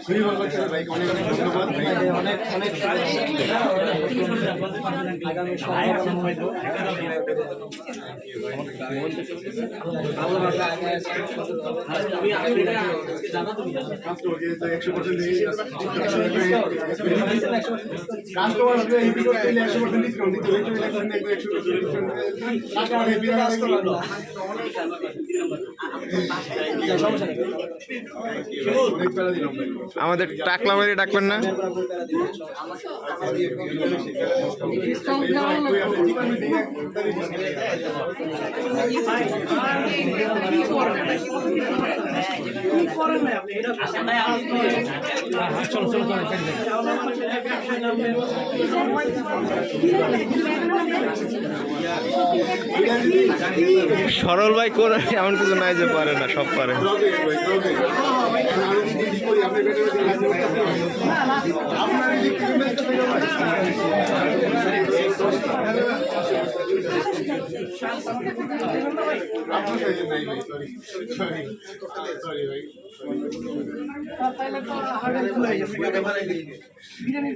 খুবই ভালো লাগছে ভাই, অনেক অনেক ধন্যবাদ ভাই। অনেক অনেক আগামী সময় আমাদের টাকলা মেরে ডাকবেন না? সরল ভাই কোন এমন কিছু নাই যে পারে না, সব পারে। বিরিয়ানি